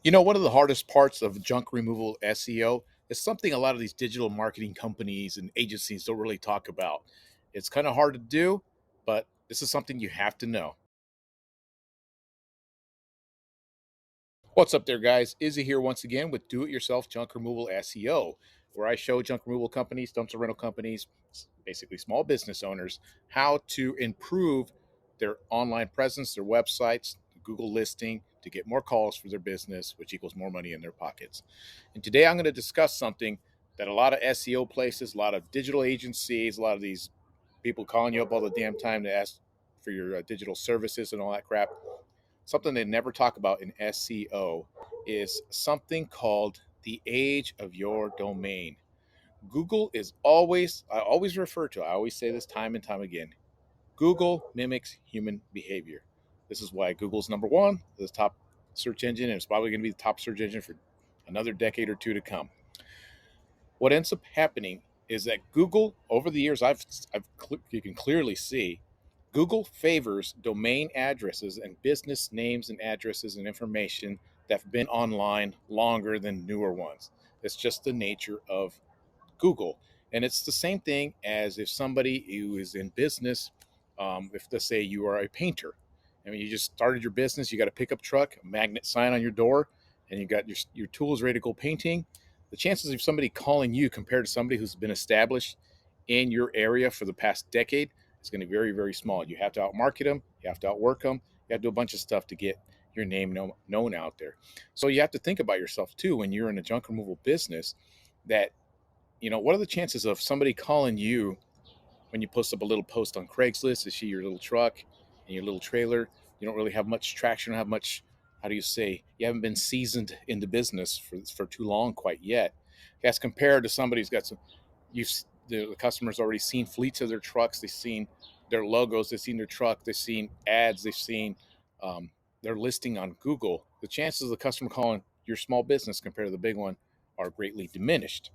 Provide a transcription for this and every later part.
One of the hardest parts of junk removal SEO is something a lot of these digital marketing companies and agencies don't really talk about. It's kind of hard to do, but this is something you have to know. What's up there, guys? Izzy here once again with Do It Yourself Junk Removal SEO, where I show junk removal companies, dumpster rental companies, basically small business owners, how to improve their online presence, their websites, Google listing to get more calls for their business, which equals more money in their pockets. And today I'm going to discuss something that a lot of SEO places, a lot of digital agencies, a lot of these people calling you up all the damn time to ask for your digital services and all that crap. Something they never talk about in SEO is something called the age of your domain. Google is always, I always refer to, I always say this time and time again, Google mimics human behavior. This is why Google's number one, the top search engine, and it's probably going to be the top search engine for another decade or two to come. What ends up happening is that Google, over the years, you can clearly see, Google favors domain addresses and business names and addresses and information that have been online longer than newer ones. It's just the nature of Google. And it's the same thing as if somebody who is in business, if let's say you are a painter, I mean, you just started your business, you got a pickup truck, a magnet sign on your door, and you got your tools ready to go painting. The chances of somebody calling you compared to somebody who's been established in your area for the past decade is going to be very, very small. You have to outmarket them, you have to outwork them, you have to do a bunch of stuff to get your name known out there. So you have to think about yourself too when you're in a junk removal business that what are the chances of somebody calling you when you post up a little post on Craigslist? They see your little truck and your little trailer. You don't really have much traction, don't have much, how do you say, you haven't been seasoned in the business for too long quite yet. As compared to somebody who's got some, you've, the customer's already seen fleets of their trucks, they've seen their logos, they've seen their truck, they've seen ads, they've seen um, their listing on Google. The chances of the customer calling your small business compared to the big one are greatly diminished,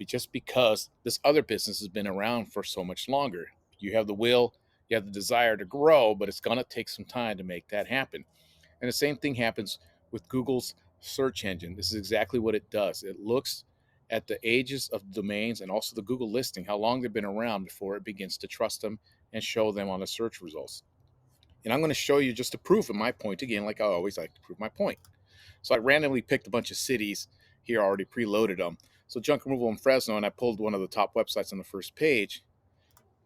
just because this other business has been around for so much longer. You have the will, you have the desire to grow, but it's going to take some time to make that happen. And the same thing happens with Google's search engine. This is exactly what it does. It looks at the ages of domains and also the Google listing, how long they've been around before it begins to trust them and show them on the search results. And I'm going to show you just to prove my point again, like I always like to prove my point. So I randomly picked a bunch of cities here, already preloaded them. So junk removal in Fresno, and I pulled one of the top websites on the first page.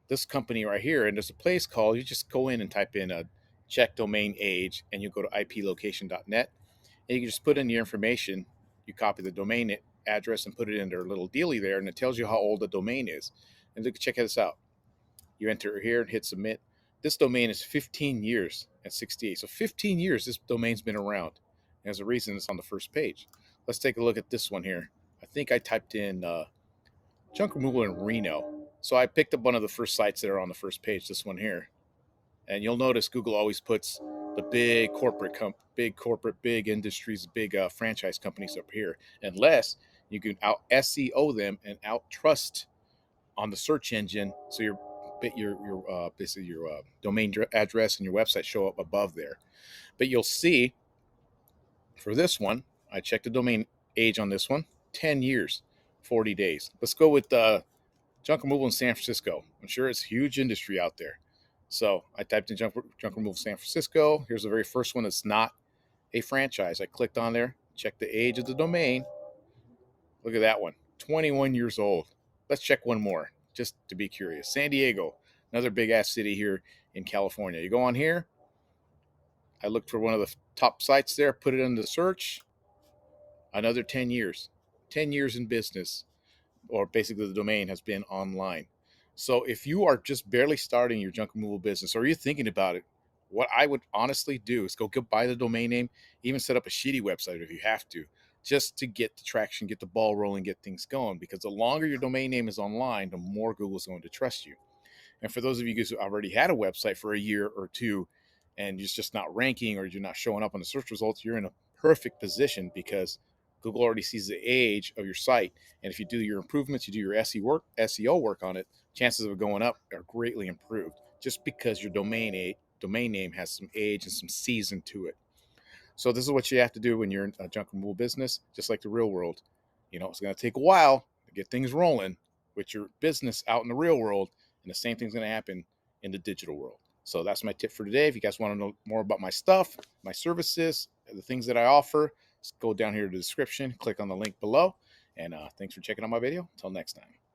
This company right here, and there's a place called, you just go in and type in a check domain age, and you go to iplocation.net, and you can just put in your information. You copy the domain address and put it in their little dealie there, and it tells you how old the domain is. And look, check this out. You enter here and hit submit. This domain is 15 years at 68. So 15 years this domain's been around. And there's a reason it's on the first page. Let's take a look at this one here. I think I typed in junk removal in Reno. So I picked up one of the first sites that are on the first page, this one here. And you'll notice Google always puts the big industries, big franchise companies up here, unless you can out SEO them and out trust on the search engine, so your basically your domain address and your website show up above there. But you'll see for this one, I checked the domain age on this one, 10 years, 40 days. Let's go with junk removal in San Francisco. I'm sure it's a huge industry out there. So I typed in junk removal San Francisco. Here's the very first one that's not a franchise. I clicked on there, checked the age of the domain. Look at that one, 21 years old. Let's check one more just to be curious. San Diego, another big ass city here in California. You go on here. I looked for one of the top sites there, put it into search. Another 10 years. 10 years in business, or basically the domain has been online. So if you are just barely starting your junk removal business, or you're thinking about it, what I would honestly do is go buy the domain name, even set up a shitty website if you have to, just to get the traction, get the ball rolling, get things going. Because the longer your domain name is online, the more Google's going to trust you. And for those of you guys who already had a website for a year or two and it's just not ranking or you're not showing up on the search results, you're in a perfect position because Google already sees the age of your site. And if you do your improvements, you do your SEO work on it, chances of it going up are greatly improved just because your domain name has some age and some season to it. So this is what you have to do when you're in a junk removal business, just like the real world. It's going to take a while to get things rolling with your business out in the real world, and the same thing's going to happen in the digital world. So that's my tip for today. If you guys want to know more about my stuff, my services, the things that I offer, just go down here to the description, click on the link below, and thanks for checking out my video. Until next time.